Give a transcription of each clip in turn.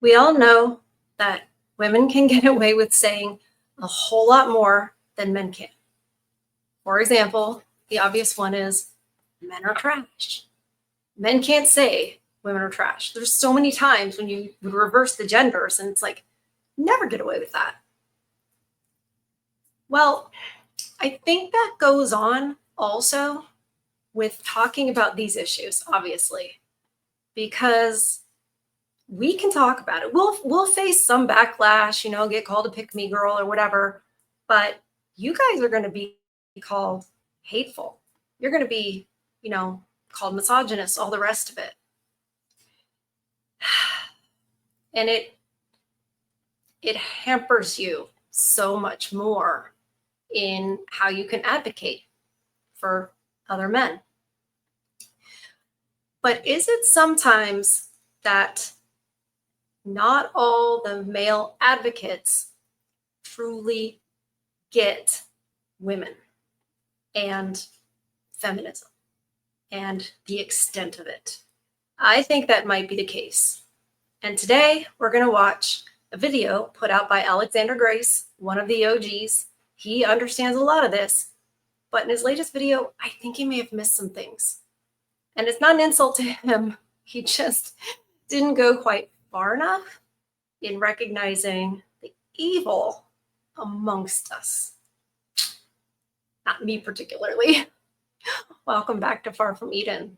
We all know that women can get away with saying a whole lot more than men can. For example, the obvious one is men are trash. Men can't say women are trash. There's so many times when you would reverse the genders and it's like, never get away with that. Well, I think that goes on also with talking about these issues, obviously, because we can talk about it. We'll face some backlash, get called a pick me girl or whatever, but you guys are going to be called hateful. You're going to be, called misogynist, all the rest of it. And it hampers you so much more in how you can advocate for other men. But is it sometimes that not all the male advocates truly get women and feminism and the extent of it? I think that might be the case. And today we're going to watch a video put out by Alexander Grace, one of the OGs. He understands a lot of this, but in his latest video, I think he may have missed some things. And it's not an insult to him. He just didn't go quite far enough in recognizing the evil amongst us. Not me particularly. Welcome back to Far From Eden.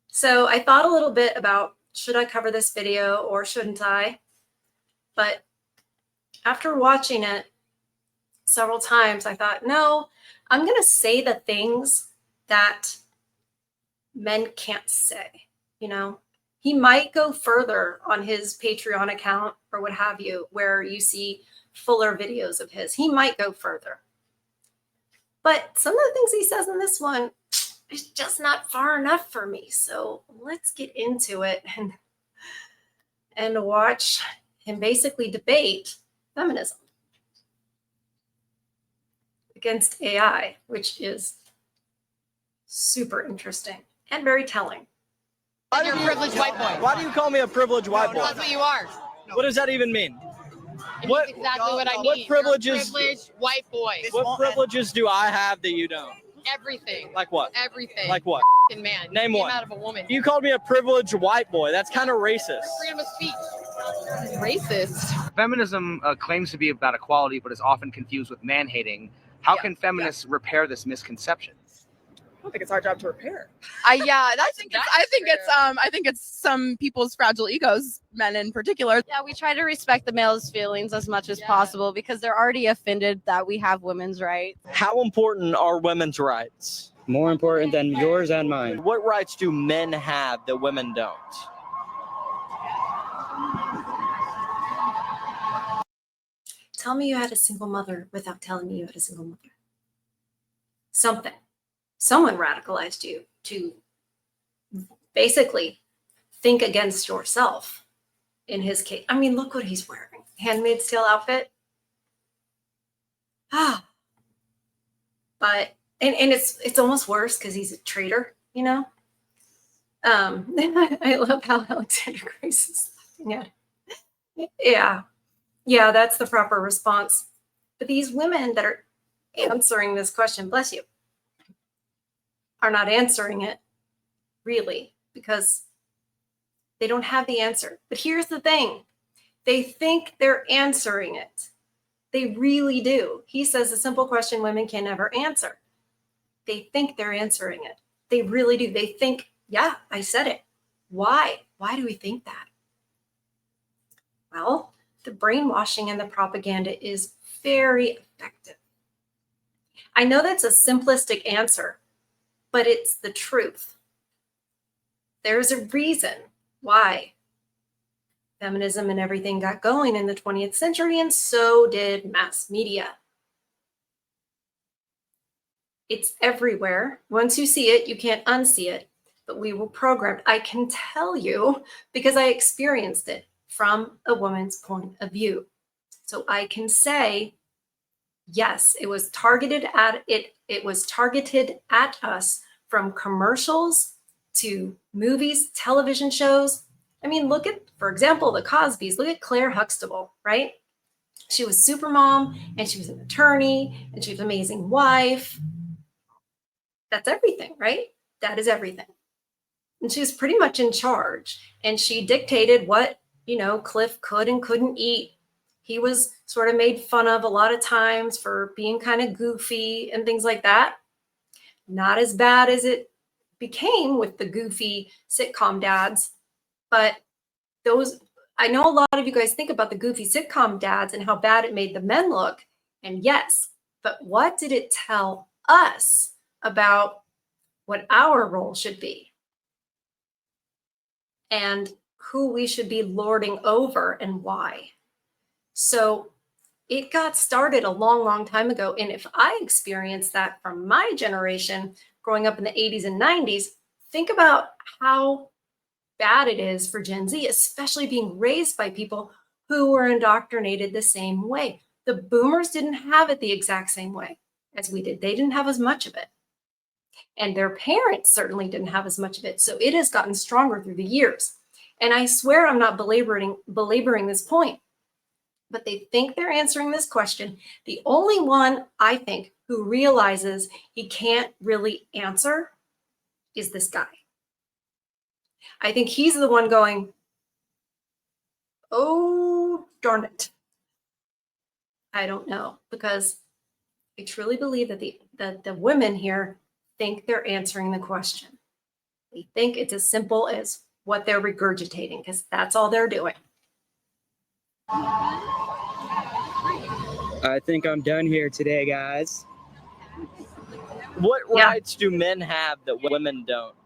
So I thought a little bit about, should I cover this video or shouldn't I? But after watching it several times, I thought, no, I'm going to say the things that men can't say. He might go further on his Patreon account or what have you, where you see fuller videos of his. He might go further. But some of the things he says in this one is just not far enough for me. So let's get into it and watch him basically debate feminism against AI, which is super interesting and very telling. You're a privileged white boy. Why do you call me a privileged white boy? That's what you are. What does that even mean? What exactly what I mean? What privileges? You're a privileged white boy. What privileges do I have that you don't? Everything. Like what? Everything. Like what? Man. Name one. Out of a woman. You called me a privileged white boy. That's kind of racist. Freedom of speech. Racist. Feminism claims to be about equality, but is often confused with man-hating. How can feminists repair this misconception? I don't think it's our job to repair. I think it's some people's fragile egos, men in particular. Yeah, we try to respect the male's feelings as much as possible because they're already offended that we have women's rights. How important are women's rights? More important than yours and mine. What rights do men have that women don't? Tell me you had a single mother without telling me you had a single mother. Something. Someone radicalized you to basically think against yourself in his case. I mean, look what he's wearing. Handmaid's Tale outfit. But and it's almost worse because he's a traitor, I love how Alexander Grace is laughing at it. Yeah, that's the proper response. But these women that are answering this question, bless you, are not answering it really because they don't have the answer. But here's the thing. They think they're answering it. They really do. He says a simple question women can never answer. They think they're answering it. They really do. They think, yeah, I said it. Why? Why do we think that? Well, the brainwashing and the propaganda is very effective. I know that's a simplistic answer, but it's the truth. There's a reason why feminism and everything got going in the 20th century, and so did mass media. It's everywhere. Once you see it, you can't unsee it, but we were programmed. I can tell you because I experienced it from a woman's point of view. So I can say, yes, it was targeted at it. It was targeted at us from commercials to movies, television shows, I mean, look at, for example, the Cosbys. Look at Claire Huxtable, right? She was super mom, and she was an attorney, and she was an amazing wife. That's everything, right? That is everything. And she was pretty much in charge, and she dictated what, Cliff could and couldn't eat. He was sort of made fun of a lot of times for being kind of goofy and things like that. Not as bad as it became with the goofy sitcom dads, but I know a lot of you guys think about the goofy sitcom dads and how bad it made the men look. And yes, but what did it tell us about what our role should be and who we should be lording over and why? So it got started a long, long time ago. And if I experienced that from my generation growing up in the 80s and 90s, think about how bad it is for Gen Z, especially being raised by people who were indoctrinated the same way. The boomers didn't have it the exact same way as we did. They didn't have as much of it. And their parents certainly didn't have as much of it. So it has gotten stronger through the years. And I swear I'm not belaboring this point, but they think they're answering this question. The only one I think who realizes he can't really answer is this guy. I think he's the one going, oh, darn it. I don't know, because I truly believe that the women here think they're answering the question. They think it's as simple as what they're regurgitating, because that's all they're doing. I think I'm done here today, guys. What rights do men have that women don't?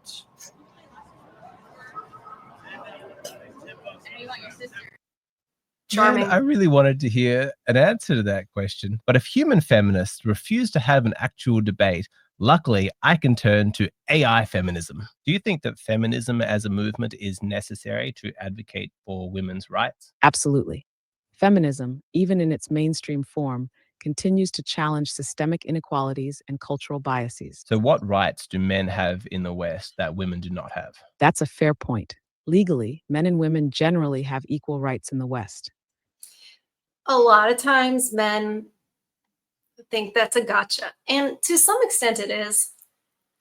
Charming. Man, I really wanted to hear an answer to that question. But if human feminists refuse to have an actual debate, luckily I can turn to AI feminism. Do you think that feminism as a movement is necessary to advocate for women's rights? Absolutely. Feminism, even in its mainstream form, continues to challenge systemic inequalities and cultural biases. So what rights do men have in the West that women do not have? That's a fair point. Legally, men and women generally have equal rights in the West. A lot of times men think that's a gotcha. And to some extent it is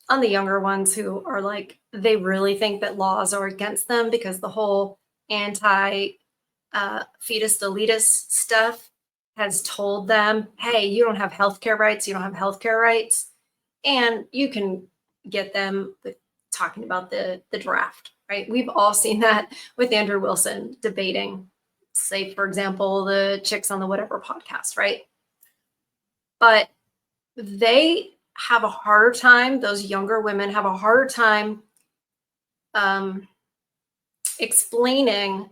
on the younger ones who are like, they really think that laws are against them because the whole anti fetus elitist stuff has told them, hey, you don't have healthcare rights, you don't have healthcare rights. And you can get them with talking about the draft, right? We've all seen that with Andrew Wilson debating, say, for example, the Chicks on the Whatever podcast, right? But they have a harder time, those younger women have a harder time explaining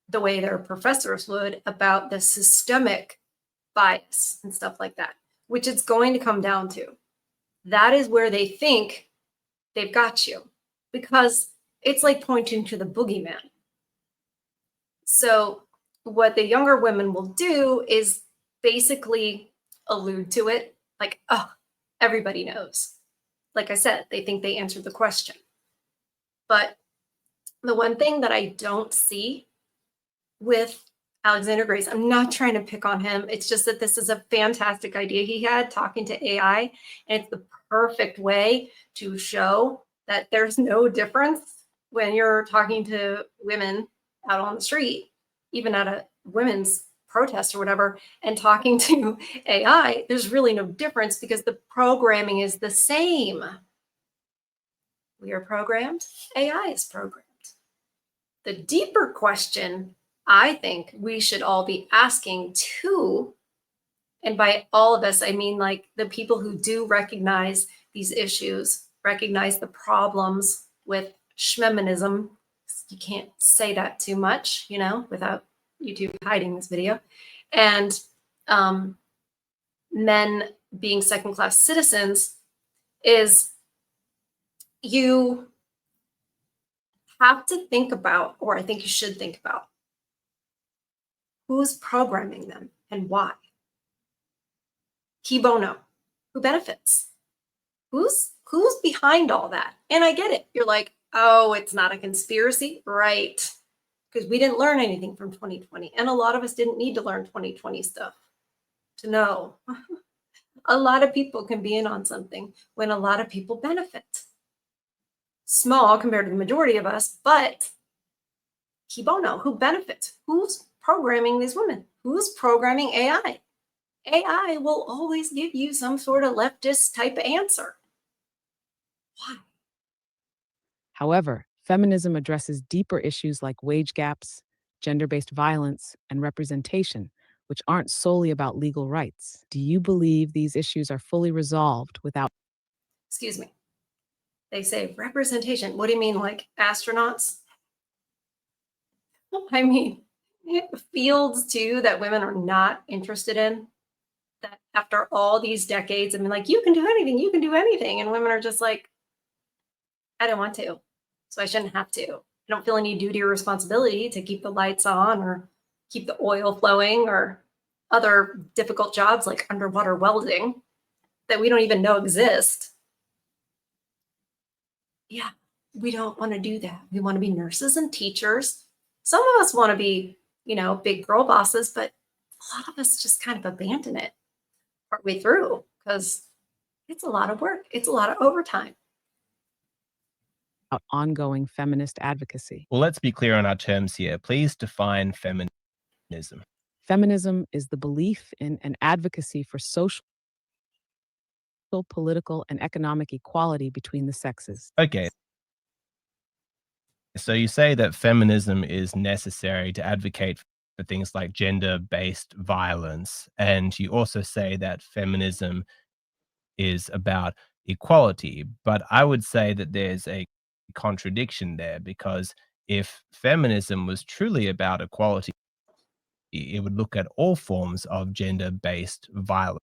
the way their professors would about the systemic bias and stuff like that, which it's going to come down to. That is where they think they've got you, because it's like pointing to the boogeyman. So what the younger women will do is basically allude to it like, oh, everybody knows. Like I said, they think they answered the question. But the one thing that I don't see with Alexander Grace, I'm not trying to pick on him. It's just that this is a fantastic idea he had talking to AI. And it's the perfect way to show that there's no difference when you're talking to women out on the street, even at a women's protest or whatever, and talking to AI. There's really no difference because the programming is the same. We are programmed, AI is programmed. The deeper question I think we should all be asking too, and by all of us, I mean like the people who do recognize these issues, recognize the problems with feminism. You can't say that too much, without YouTube hiding this video. And men being second-class citizens is you have to think about, or I think you should think about, who's programming them and why. Qui bono? Who benefits? Who's behind all that? And I get it. You're like, Oh, it's not a conspiracy? Right. Because we didn't learn anything from 2020. And a lot of us didn't need to learn 2020 stuff to know. A lot of people can be in on something when a lot of people benefit. Small compared to the majority of us, but qui bono, who benefits? Who's programming these women? Who's programming AI? AI will always give you some sort of leftist type answer. Why? However, feminism addresses deeper issues like wage gaps, gender-based violence, and representation, which aren't solely about legal rights. Do you believe these issues are fully resolved without? Excuse me. They say representation. What do you mean, like astronauts? I mean, fields too that women are not interested in. That after all these decades, I mean, like, you can do anything, you can do anything. And women are just like, I don't want to. So I shouldn't have to. I don't feel any duty or responsibility to keep the lights on or keep the oil flowing or other difficult jobs like underwater welding that we don't even know exist. Yeah, we don't want to do that. We want to be nurses and teachers. Some of us want to be, big girl bosses, but a lot of us just kind of abandon it partway through because it's a lot of work. It's a lot of overtime. Ongoing feminist advocacy? Well, let's be clear on our terms here. Please define feminism. Feminism is the belief in and advocacy for social, political, and economic equality between the sexes. Okay. So you say that feminism is necessary to advocate for things like gender-based violence, and you also say that feminism is about equality. But I would say that there's a contradiction there, because if feminism was truly about equality, it would look at all forms of gender-based violence.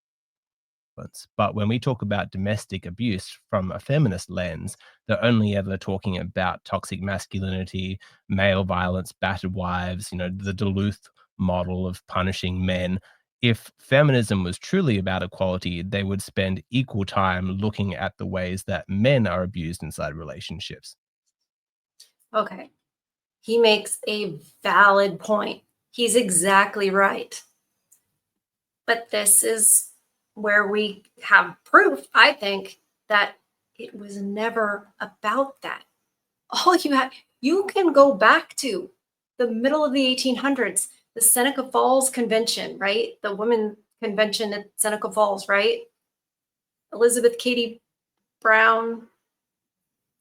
But when we talk about domestic abuse from a feminist lens, they're only ever talking about toxic masculinity, male violence, battered wives, the Duluth model of punishing men. If feminism was truly about equality, they would spend equal time looking at the ways that men are abused inside relationships. Okay. He makes a valid point. He's exactly right. But this is where we have proof, I think, that it was never about that. All you can go back to the middle of the 1800s, the Seneca Falls Convention, right? The Women Convention at Seneca Falls, right? Elizabeth Cady Brown,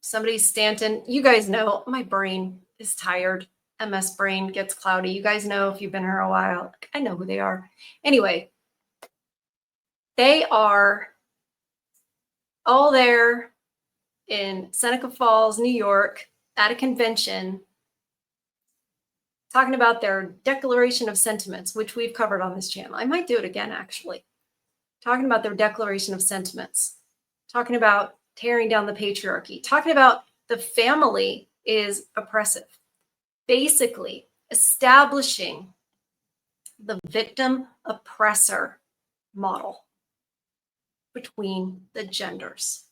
somebody Stanton. You guys know my brain is tired. MS brain gets cloudy. You guys know if you've been here a while. I know who they are. Anyway, they are all there in Seneca Falls, New York, at a convention, talking about their Declaration of Sentiments, which we've covered on this channel. I might do it again, actually. Talking about their Declaration of Sentiments, talking about tearing down the patriarchy, talking about the family is oppressive, basically establishing the victim-oppressor model between the genders.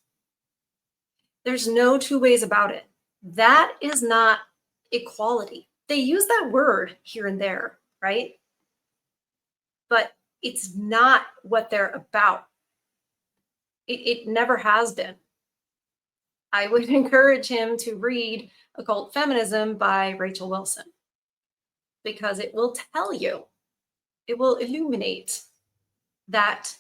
There's no two ways about it. That is not equality. They use that word here and there, right? But it's not what they're about. It never has been. I would encourage him to read Occult Feminism by Rachel Wilson, because it will tell you, it will illuminate that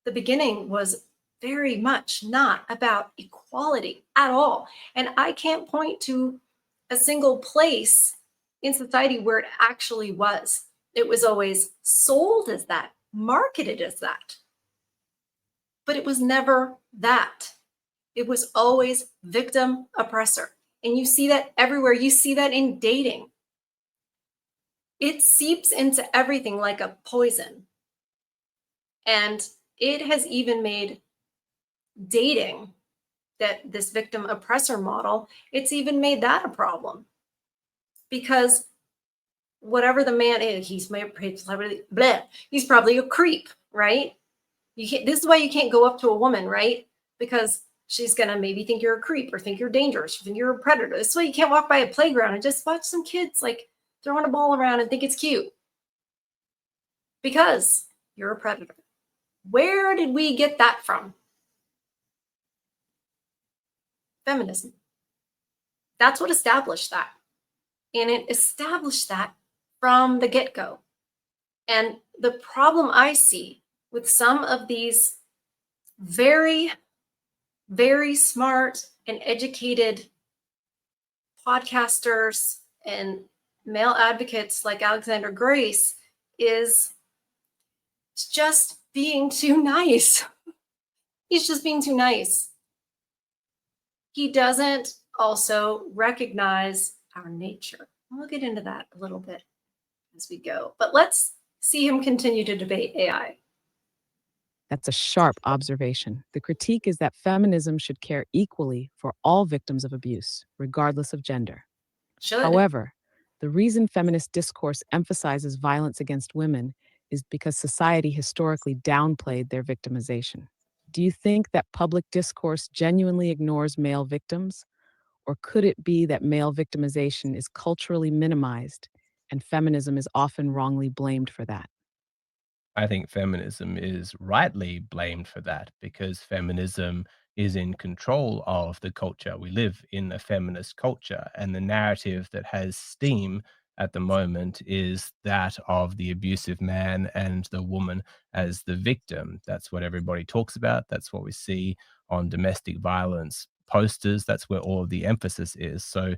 the beginning was very much not about equality at all. And I can't point to a single place in society where it actually was. It was always sold as that, marketed as that. But it was never that. It was always victim oppressor. And you see that everywhere. You see that in dating. It seeps into everything like a poison. And it has even made dating, that this victim oppressor model, it's even made that a problem. Because whatever the man is, he's probably a creep, right? This is why you can't go up to a woman, right? Because She's going to maybe think you're a creep or think you're dangerous or think you're a predator. That's why you can't walk by a playground and just watch some kids like throwing a ball around and think it's cute. Because you're a predator. Where did we get that from? Feminism. That's what established that. And it established that from the get-go. And the problem I see with some of these very, very smart and educated podcasters and male advocates like Alexander Grace is just being too nice. He's just being too nice. He doesn't also recognize our nature. We'll get into that a little bit as we go, but let's see him continue to debate AI. That's a sharp observation. The critique is that feminism should care equally for all victims of abuse, regardless of gender. Should. However, the reason feminist discourse emphasizes violence against women is because society historically downplayed their victimization. Do you think that public discourse genuinely ignores male victims? Or could it be that male victimization is culturally minimized and feminism is often wrongly blamed for that? I think feminism is rightly blamed for that because feminism is in control of the culture. We live in a feminist culture, and the narrative that has steam at the moment is that of the abusive man and the woman as the victim. That's what everybody talks about. That's what we see on domestic violence posters. That's where all of the emphasis is. So,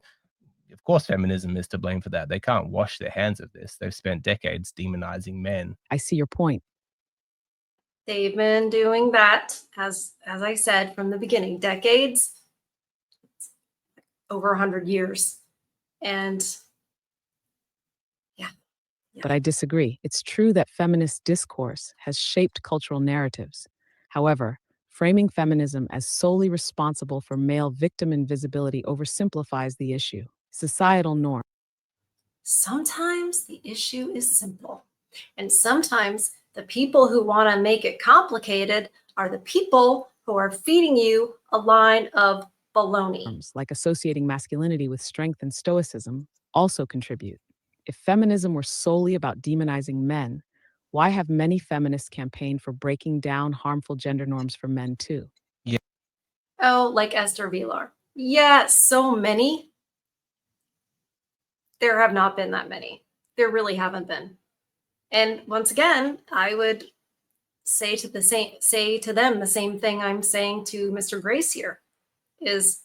of course, feminism is to blame for that. They can't wash their hands of this. They've spent decades demonizing men. I see your point. They've been doing that, as I said from the beginning, decades, over 100 years. And yeah. But I disagree. It's true that feminist discourse has shaped cultural narratives. However, framing feminism as solely responsible for male victim invisibility oversimplifies the issue. Societal norm. Sometimes the issue is simple. And sometimes the people who want to make it complicated are the people who are feeding you a line of baloney. Like associating masculinity with strength and stoicism also contribute. If feminism were solely about demonizing men, why have many feminists campaigned for breaking down harmful gender norms for men too? Oh, like Esther Vilar. Yeah, so many. There have not been that many. There really haven't been. And once again, I would say to them the same thing I'm saying to Mr. Grace here is,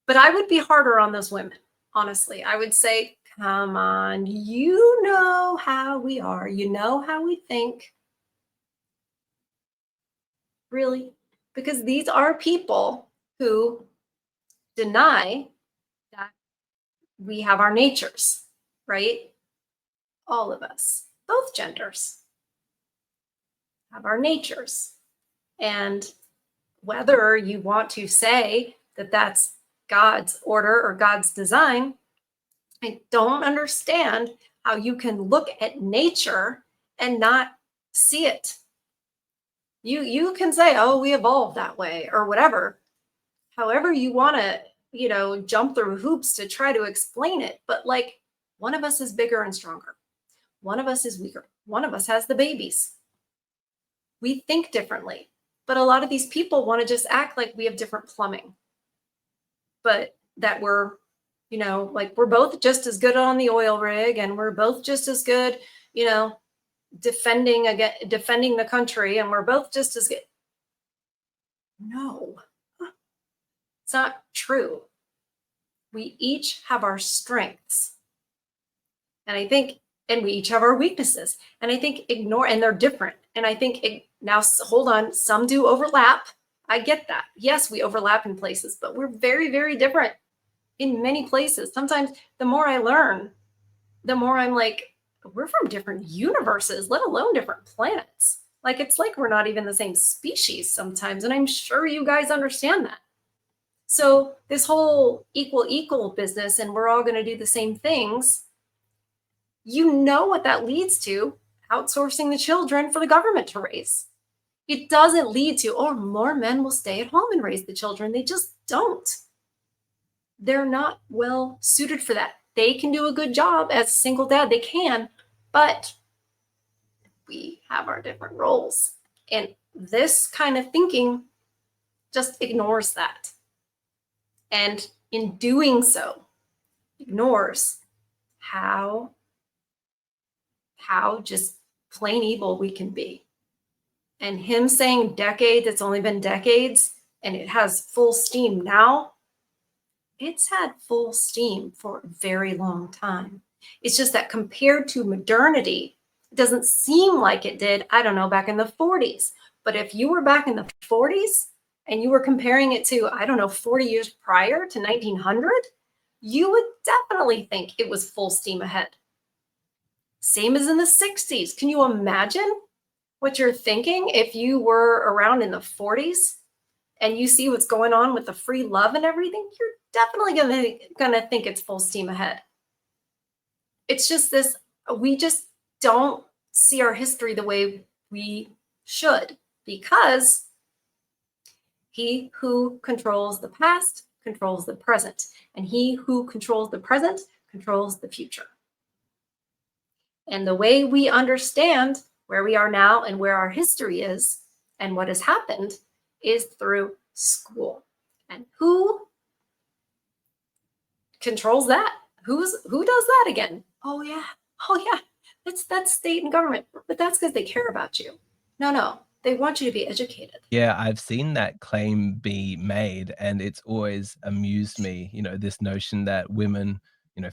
but I would be harder on those women. Honestly, I would say, come on, you know how we are. You know how we think. Really? Because these are people who deny that we have our natures, right? All of us, both genders, have our natures. And whether you want to say that that's God's order or God's design, I don't understand how you can look at nature and not see it. You can say, oh, we evolved that way or whatever. However you want to, jump through hoops to try to explain it. But like, one of us is bigger and stronger. One of us is weaker. One of us has the babies. We think differently. But a lot of these people want to just act like we have different plumbing. But that we're, like we're both just as good on the oil rig and we're both just as good, defending the country, and we're both just as good. No, it's not true. We each have our strengths. And we each have our weaknesses. And I think and they're different. And I think now, hold on, some do overlap. I get that. Yes, we overlap in places, but we're very, very different in many places. Sometimes the more I learn, the more I'm like, we're from different universes, let alone different planets. Like, it's like we're not even the same species sometimes. And I'm sure you guys understand that. So this whole equal business, and we're all going to do the same things, you know what that leads to? Outsourcing the children for the government to raise. It doesn't lead to, oh, more men will stay at home and raise the children. They just don't. They're not well suited for that. They can do a good job as a single dad, they can, but we have our different roles. And this kind of thinking just ignores that. And in doing so, ignores how just plain evil we can be. And him saying decades, it's only been decades, and it has full steam now. It's had full steam for a very long time. It's just that compared to modernity, it doesn't seem like it did, I don't know, back in the 40s. But if you were back in the 40s and you were comparing it to, I don't know, 40 years prior to 1900, you would definitely think it was full steam ahead. Same as in the 60s. Can you imagine what you're thinking if you were around in the 40s and you see what's going on with the free love and everything? You're definitely gonna think it's full steam ahead. It's just this, we just don't see our history the way we should, because he who controls the past controls the present, and he who controls the present controls the future. And the way we understand where we are now and where our history is and what has happened is through school. And who controls that? Who does that again? Oh yeah, that's state and government, but that's because they care about you. No, they want you to be educated. Yeah, I've seen that claim be made, and it's always amused me, this notion that women,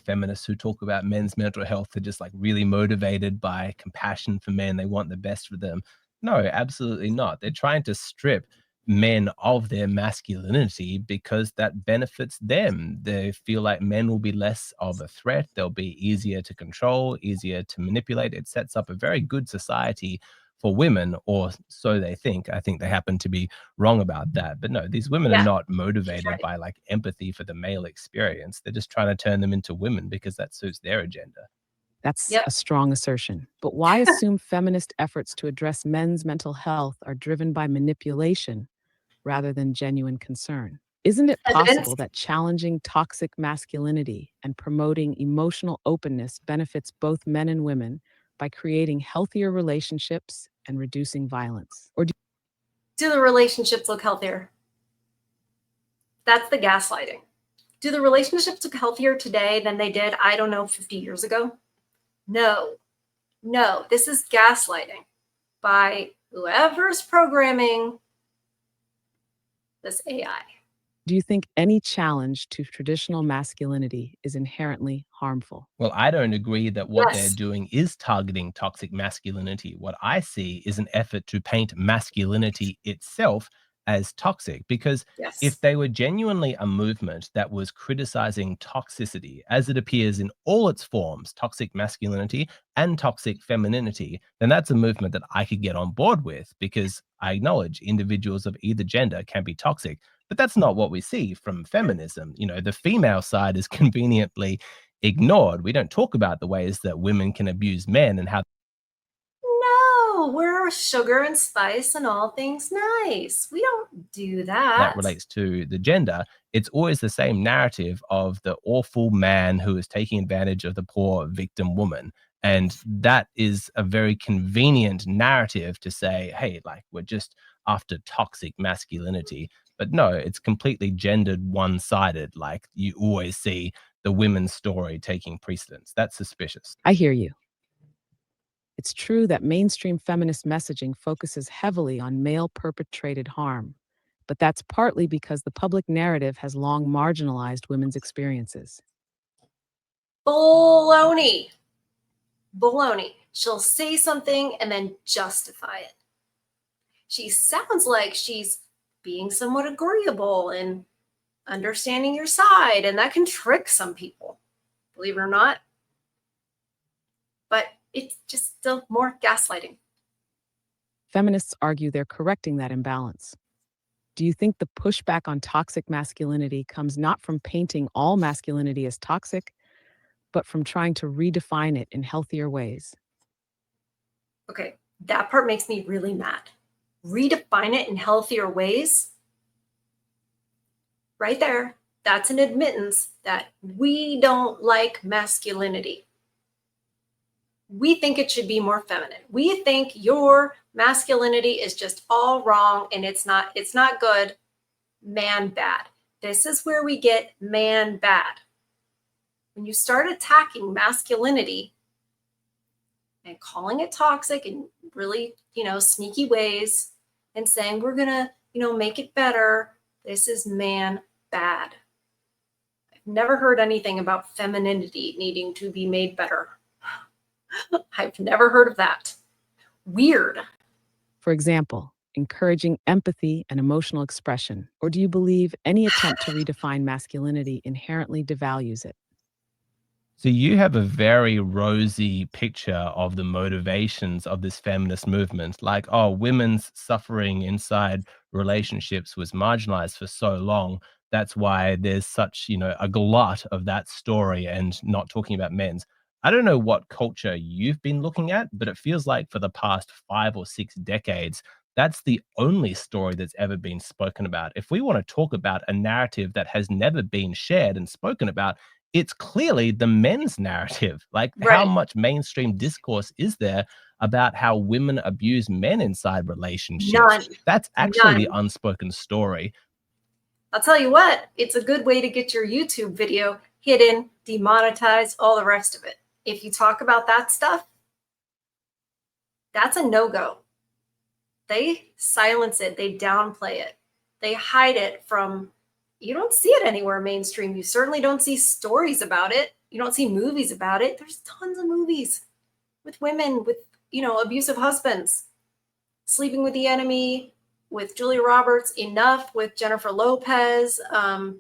feminists who talk about men's mental health are just like really motivated by compassion for men. They want the best for them. No, absolutely not. They're trying to strip men of their masculinity because that benefits them. They feel like men will be less of a threat. They'll be easier to control, easier to manipulate. It sets up a very good society for women, or so they think. I think they happen to be wrong about that. But no, these women are not motivated by like empathy for the male experience. They're just trying to turn them into women because that suits their agenda. That's a strong assertion. But why assume feminist efforts to address men's mental health are driven by manipulation rather than genuine concern? Isn't it possible that challenging toxic masculinity and promoting emotional openness benefits both men and women by creating healthier relationships and reducing violence? Or do the relationships look healthier? That's the gaslighting. Do the relationships look healthier today than they did, I don't know, 50 years ago? No, this is gaslighting by whoever's programming this AI. do you think any challenge to traditional masculinity is inherently harmful? Well, I don't agree that what they're doing is targeting toxic masculinity. What I see is an effort to paint masculinity itself as toxic, because if they were genuinely a movement that was criticizing toxicity as it appears in all its forms, toxic masculinity and toxic femininity, then that's a movement that I could get on board with, because I acknowledge individuals of either gender can be toxic. But that's not what we see from feminism. The female side is conveniently ignored. We don't talk about the ways that women can abuse men and how. No, we're sugar and spice and all things nice. We don't do that. That relates to the gender. It's always the same narrative of the awful man who is taking advantage of the poor victim woman. And that is a very convenient narrative to say, hey, like, we're just after toxic masculinity. But no, it's completely gendered, one-sided. Like, you always see the women's story taking precedence. That's suspicious. I hear you. It's true that mainstream feminist messaging focuses heavily on male-perpetrated harm, but that's partly because the public narrative has long marginalized women's experiences. Baloney. She'll say something and then justify it. She sounds like she's being somewhat agreeable and understanding your side, and that can trick some people, believe it or not. But it's just still more gaslighting. Feminists argue they're correcting that imbalance. Do you think the pushback on toxic masculinity comes not from painting all masculinity as toxic, but from trying to redefine it in healthier ways? Okay, that part makes me really mad. redefine it in healthier ways, right there, that's an admittance that we don't like masculinity. We think it should be more feminine. We think your masculinity is just all wrong and it's not good. Man bad. This is where we get man bad. When you start attacking masculinity and calling it toxic in really, sneaky ways and saying we're going to, make it better, this is man bad. I've never heard anything about femininity needing to be made better. I've never heard of that. Weird. For example, encouraging empathy and emotional expression, or do you believe any attempt to redefine masculinity inherently devalues it? So you have a very rosy picture of the motivations of this feminist movement. Like, oh, women's suffering inside relationships was marginalized for so long. That's why there's such, a glut of that story and not talking about men's. I don't know what culture you've been looking at, but it feels like for the past 5 or 6 decades, that's the only story that's ever been spoken about. If we want to talk about a narrative that has never been shared and spoken about, it's clearly the men's narrative. Like, how Right. much mainstream discourse is there about how women abuse men inside relationships? None. That's actually the None. unspoken story. I'll tell you what, it's a good way to get your YouTube video hidden, demonetized, all the rest of it. If you talk about that stuff, that's a no-go. They silence it, they downplay it, they hide it from, you don't see it anywhere mainstream. You certainly don't see stories about it. You don't see movies about it. There's tons of movies with women with, abusive husbands, Sleeping with the Enemy, with Julia Roberts, Enough with Jennifer Lopez. I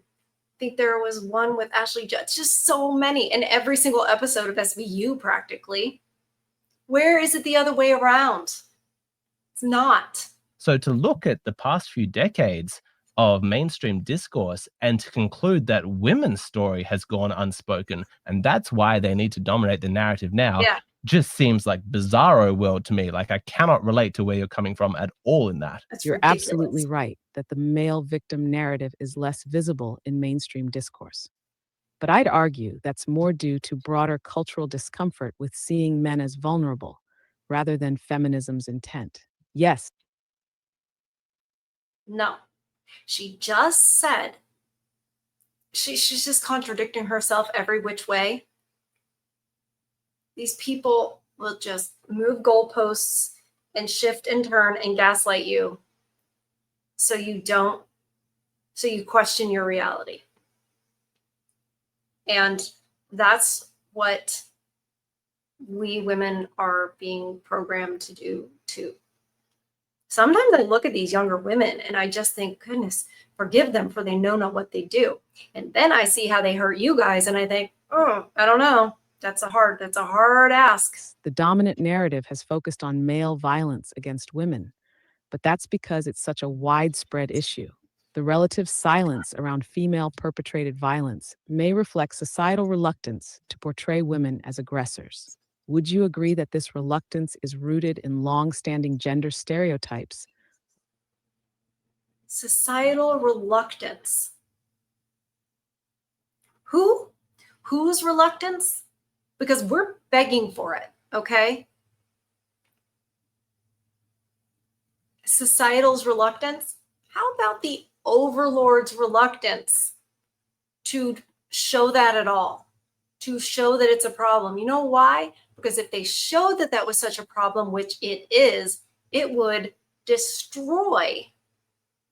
think there was one with Ashley Judd. Just so many. And every single episode of SVU practically. Where is it the other way around? It's not. So to look at the past few decades of mainstream discourse and to conclude that women's story has gone unspoken, and that's why they need to dominate the narrative now, Yeah. just seems like bizarro world to me. Like, I cannot relate to where you're coming from at all in that. That's You're ridiculous. absolutely right that the male victim narrative is less visible in mainstream discourse. But I'd argue that's more due to broader cultural discomfort with seeing men as vulnerable rather than feminism's intent. Yes, No. She just said, she's just contradicting herself every which way. These people will just move goalposts and shift and turn and gaslight you so you question your reality. And that's what we women are being programmed to do too. Sometimes I look at these younger women and I just think, goodness, forgive them for they know not what they do. And then I see how they hurt you guys and I think, oh, I don't know. That's a hard ask. the dominant narrative has focused on male violence against women, but that's because it's such a widespread issue. The relative silence around female perpetrated violence may reflect societal reluctance to portray women as aggressors. Would you agree that this reluctance is rooted in long-standing gender stereotypes? Societal reluctance. Whose reluctance? Because we're begging for it, okay? Societal's reluctance. How about the overlord's reluctance to show that at all, to show that it's a problem? You know why? Because if they showed that that was such a problem, which it is, it would destroy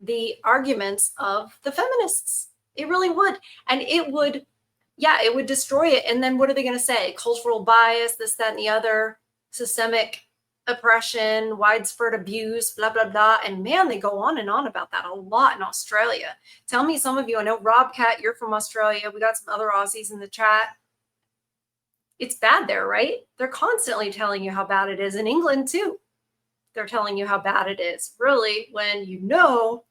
the arguments of the feminists. It really would. And it would destroy it. And then what are they going to say? Cultural bias, this, that, and the other, systemic oppression, widespread abuse, blah, blah, blah. And man, they go on and on about that a lot in Australia. Tell me, some of you, I know Rob Cat, you're from Australia. We got some other Aussies in the chat. It's bad there, right? They're constantly telling you how bad it is. In England too, they're telling you how bad it is. Really, when you know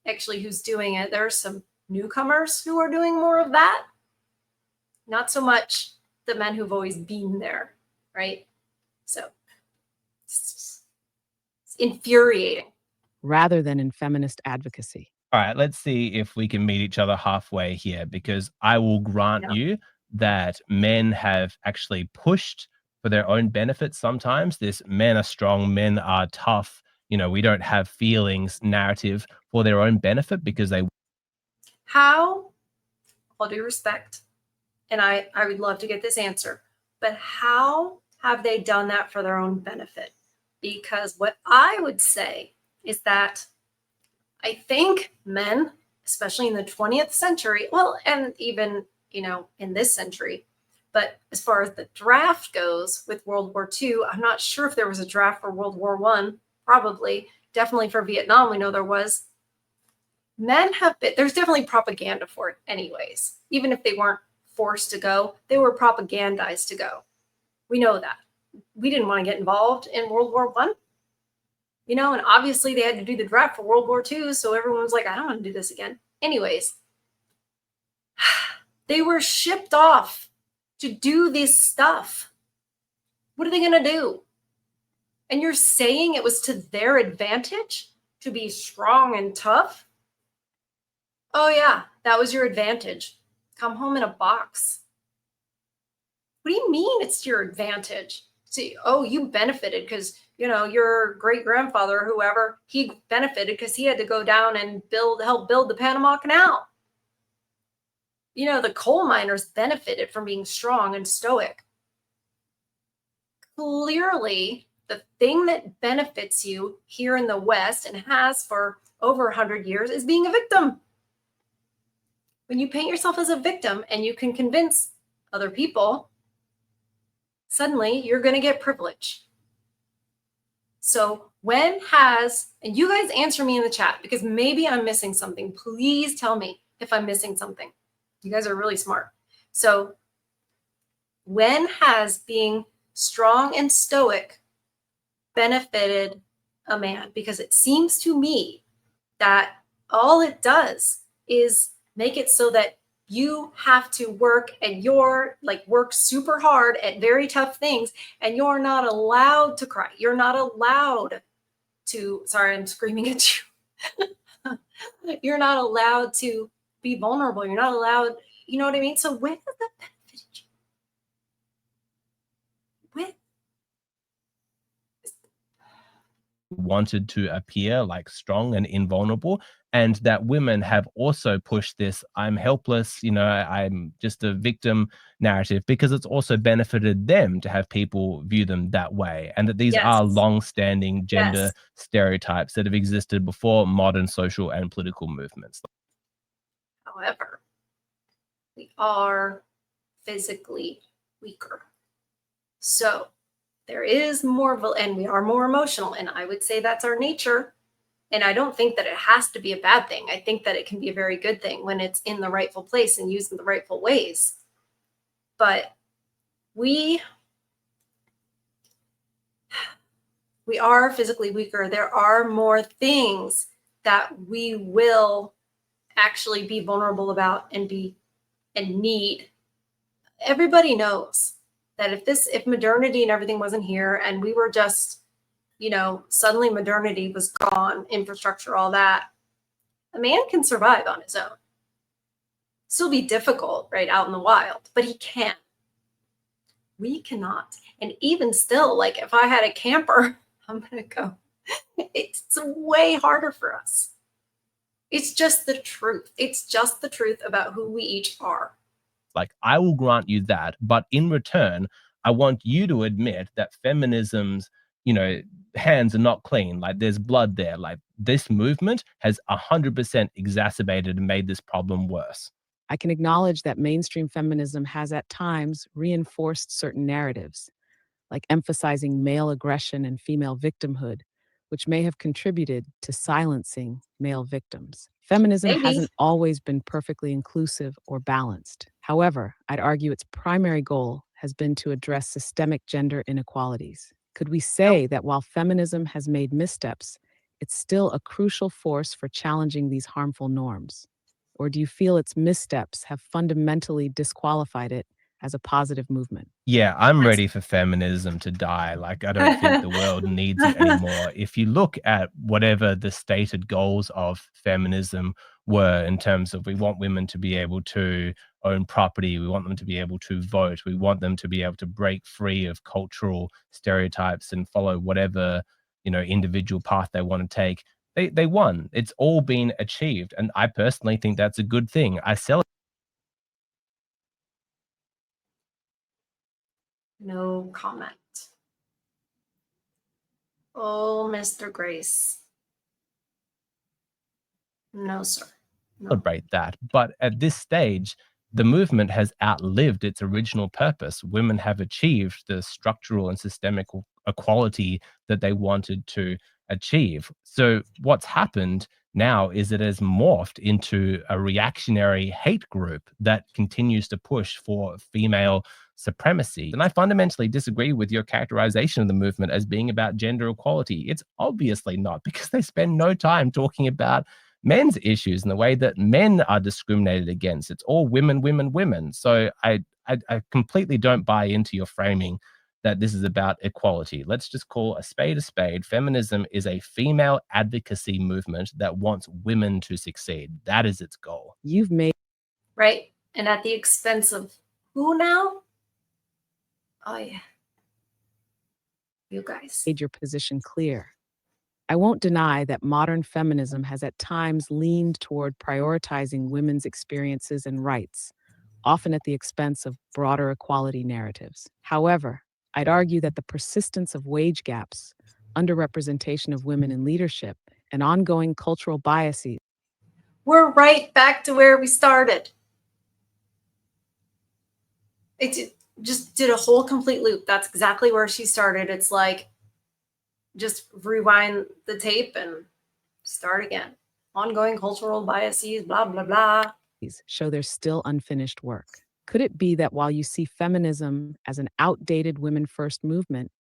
actually who's doing it, there's some newcomers who are doing more of that. Not so much the men who've always been there, right? So it's infuriating. rather than in feminist advocacy? All right, let's see if we can meet each other halfway here, because I will grant Yeah. you that men have actually pushed for their own benefit sometimes. This men are strong, men are tough, we don't have feelings narrative for their own benefit because they How, all due respect, and I would love to get this answer, but how have they done that for their own benefit? Because what I would say is that I think men, especially in the 20th century, well, and even, in this century, but as far as the draft goes with World War II, I'm not sure if there was a draft for World War I, probably, definitely for Vietnam, we know there was. Men have been, there's definitely propaganda for it anyways. Even if they weren't forced to go, they were propagandized to go. We know that. We didn't want to get involved in World War I. And obviously they had to do the draft for World War II, so everyone was like, I don't want to do this again. Anyways, they were shipped off to do this stuff. What are they going to do? And you're saying it was to their advantage to be strong and tough? Oh, yeah, that was your advantage. Come home in a box. What do you mean it's to your advantage? See, oh, you benefited because, your great grandfather or whoever, he benefited because he had to go down and help build the Panama Canal. The coal miners benefited from being strong and stoic. Clearly, the thing that benefits you here in the West and has for over 100 years is being a victim. When you paint yourself as a victim and you can convince other people, suddenly you're going to get privilege. So and you guys answer me in the chat because maybe I'm missing something. Please tell me if I'm missing something. You guys are really smart. So when has being strong and stoic benefited a man? Because it seems to me that all it does is make it so that you have to work and work super hard at very tough things, and you're not allowed to cry. You're not allowed to, sorry, I'm screaming at you. You're not allowed to be vulnerable. You're not allowed, you know what I mean? So when does that benefit you? When? wanted to appear like strong and invulnerable, and that women have also pushed this I'm helpless, I'm just a victim narrative, because it's also benefited them to have people view them that way, and that these are Yes. long-standing gender Yes. stereotypes that have existed before modern social and political movements. However, we are physically weaker. So there is more, and we are more emotional. And I would say that's our nature. And I don't think that it has to be a bad thing. I think that it can be a very good thing when it's in the rightful place and used in the rightful ways. But we are physically weaker. There are more things that we will actually be vulnerable about and need. Everybody knows that if modernity and everything wasn't here and we were just, suddenly modernity was gone, infrastructure, all that, a man can survive on his own. Still be difficult, right, out in the wild, but he can. We cannot. And even still, like if I had a camper, I'm going to go. It's way harder for us. It's just the truth. It's just the truth about who we each are. Like, I will grant you that, but in return, I want you to admit that feminism's, hands are not clean. Like, there's blood there. Like, this movement has 100% exacerbated and made this problem worse. I can acknowledge that mainstream feminism has at times reinforced certain narratives, like emphasizing male aggression and female victimhood, which may have contributed to silencing male victims. Feminism Maybe. hasn't always been perfectly inclusive or balanced. However, I'd argue its primary goal has been to address systemic gender inequalities. Could we say that while feminism has made missteps, it's still a crucial force for challenging these harmful norms? Or do you feel its missteps have fundamentally disqualified it as a positive movement? Yeah, I'm ready for feminism to die. Like, I don't think the world needs it anymore. If you look at whatever the stated goals of feminism were, in terms of we want women to be able to own property, we want them to be able to vote, we want them to be able to break free of cultural stereotypes and follow whatever, individual path they want to take. They won. It's all been achieved. And I personally think that's a good thing. I celebrate. No comment. Oh, Mr. Grace. No, sir. No. Celebrate that. But at this stage, the movement has outlived its original purpose. Women have achieved the structural and systemic equality that they wanted to achieve. So what's happened now is it has morphed into a reactionary hate group that continues to push for female supremacy. And I fundamentally disagree with your characterization of the movement as being about gender equality. It's obviously not, because they spend no time talking about men's issues and the way that men are discriminated against. It's all women, women, women. So I completely don't buy into your framing that this is about equality. Let's just call a spade a spade. Feminism is a female advocacy movement that wants women to succeed. That is its goal. You've made Right? And at the expense of who now? Oh, yeah. You guys. your position clear. I won't deny that modern feminism has at times leaned toward prioritizing women's experiences and rights, often at the expense of broader equality narratives. However, I'd argue that the persistence of wage gaps, underrepresentation of women in leadership, and ongoing cultural biases. We're right back to where we started. It just did a whole complete loop. That's exactly where she started. It's like, just rewind the tape and start again. Ongoing cultural biases, blah, blah, blah. Show there's still unfinished work. Could it be that while you see feminism as an outdated women first movement,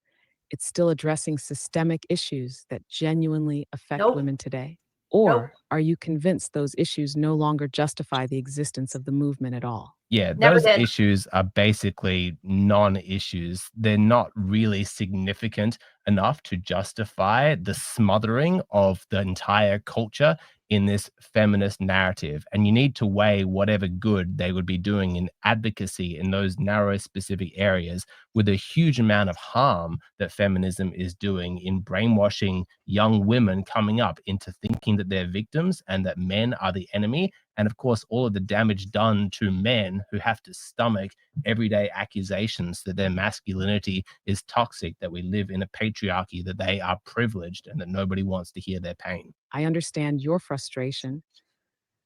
it's still addressing systemic issues that genuinely affect Nope. women today? Or Nope. are you convinced those issues no longer justify the existence of the movement at all? Yeah, Never those did. issues are basically non-issues. They're not really significant enough to justify the smothering of the entire culture in this feminist narrative. And you need to weigh whatever good they would be doing in advocacy in those narrow specific areas with a huge amount of harm that feminism is doing in brainwashing young women coming up into thinking that they're victims and that men are the enemy. And of course, all of the damage done to men who have to stomach everyday accusations that their masculinity is toxic, that we live in a patriarchy, that they are privileged, and that nobody wants to hear their pain. I understand your frustration,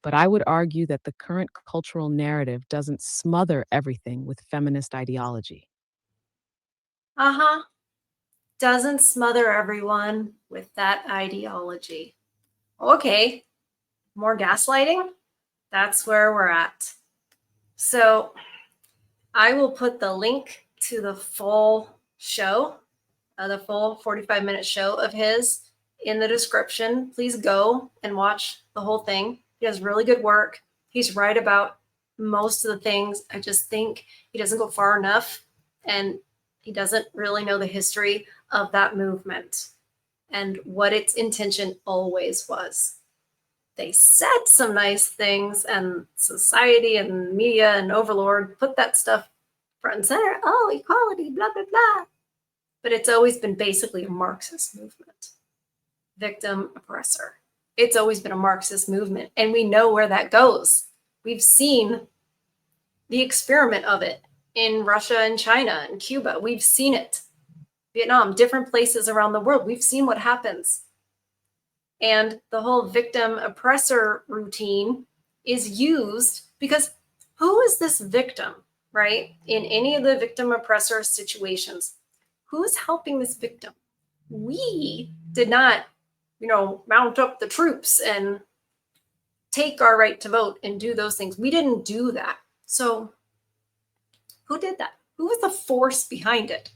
but I would argue that the current cultural narrative doesn't smother everything with feminist ideology. Doesn't smother everyone with that ideology. Okay. More gaslighting? That's where we're at. So I will put the link to the full show, the full 45-minute show of his in the description. Please go and watch the whole thing. He does really good work. He's right about most of the things. I just think he doesn't go far enough, and he doesn't really know the history of that movement and what its intention always was. They said some nice things, and society and media and overlord put that stuff front and center. Oh, equality, blah, blah, blah. But it's always been basically a Marxist movement. Victim-oppressor. It's always been a Marxist movement, and we know where that goes. We've seen the experiment of it in Russia and China and Cuba. We've seen it. Vietnam, different places around the world. We've seen what happens. And the whole victim-oppressor routine is used because who is this victim, right? In any of the victim-oppressor situations, who is helping this victim? We did not, mount up the troops and take our right to vote and do those things. We didn't do that. So who did that? Who was the force behind it?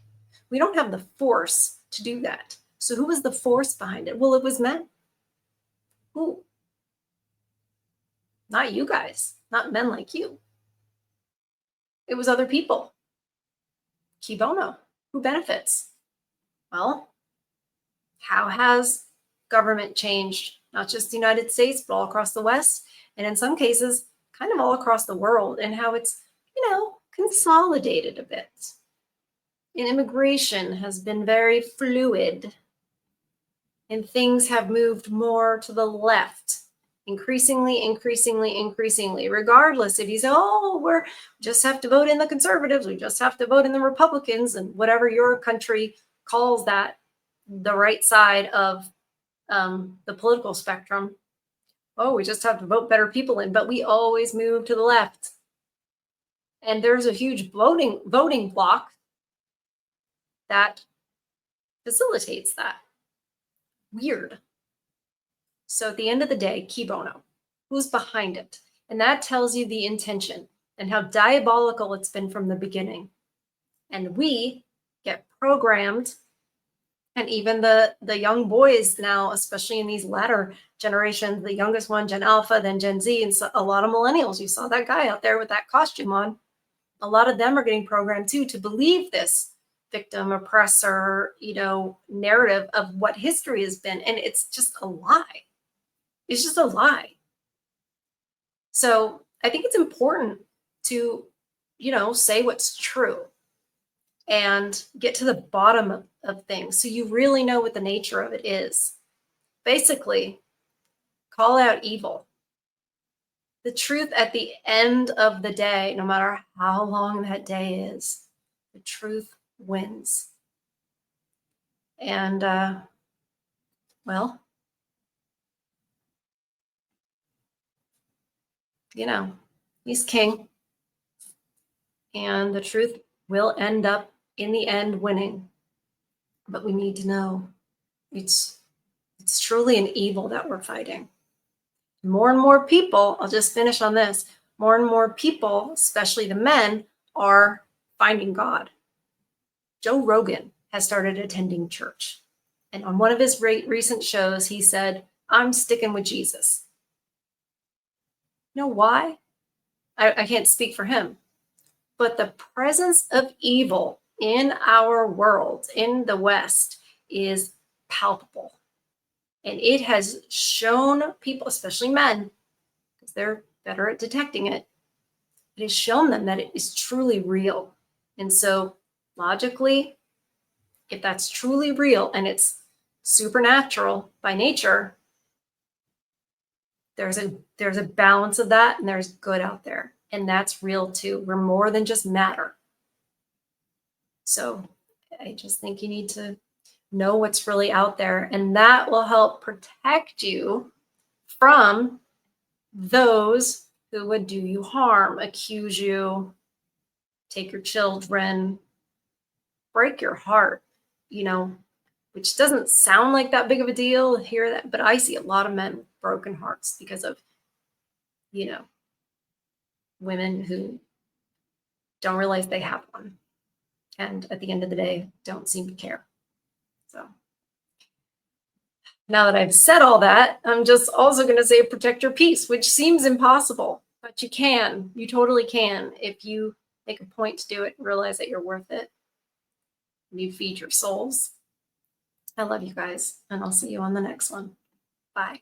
We don't have the force to do that. So who was the force behind it? Well, it was men. Who? Not you guys, not men like you. It was other people. Cui bono? Who benefits? Well, how has government changed, not just the United States, but all across the West, and in some cases, kind of all across the world, and how it's, consolidated a bit. And immigration has been very fluid, and things have moved more to the left, increasingly, regardless if you say, oh, we just have to vote in the conservatives, we just have to vote in the Republicans, and whatever your country calls that, the right side of the political spectrum. Oh, we just have to vote better people in, but we always move to the left. And there's a huge voting bloc that facilitates that. Weird. So at the end of the day, cui bono, who's behind it? And that tells you the intention and how diabolical it's been from the beginning. And we get programmed, and even the young boys now, especially in these latter generations, the youngest one, Gen Alpha, then Gen Z, and so a lot of millennials. You saw that guy out there with that costume on. A lot of them are getting programmed too to believe this victim oppressor, narrative of what history has been. And it's just a lie. It's just a lie. So I think it's important to, say what's true and get to the bottom of things so you really know what the nature of it is. Basically, call out evil. The truth at the end of the day, no matter how long that day is, the truth wins. And, well, he's king. And the truth will end up, in the end, winning. But we need to know it's truly an evil that we're fighting. More and more people, I'll just finish on this, more and more people, especially the men, are finding God. Joe Rogan has started attending church. And on one of his recent shows, he said, I'm sticking with Jesus. You know why? I can't speak for him. But the presence of evil in our world, in the West, is palpable. And it has shown people, especially men, because they're better at detecting it, it has shown them that it is truly real. And so logically, if that's truly real and it's supernatural by nature, there's a balance of that, and there's good out there. And that's real too. We're more than just matter. So I just think you need to know what's really out there, and that will help protect you from those who would do you harm, accuse you, take your children, break your heart, which doesn't sound like that big of a deal, hear that, but I see a lot of men with broken hearts because of, women who don't realize they have one. And at the end of the day, don't seem to care. So now that I've said all that, I'm just also going to say protect your peace, which seems impossible, but you can. You totally can if you make a point to do it and realize that you're worth it. You feed your souls. I love you guys, and I'll see you on the next one. Bye.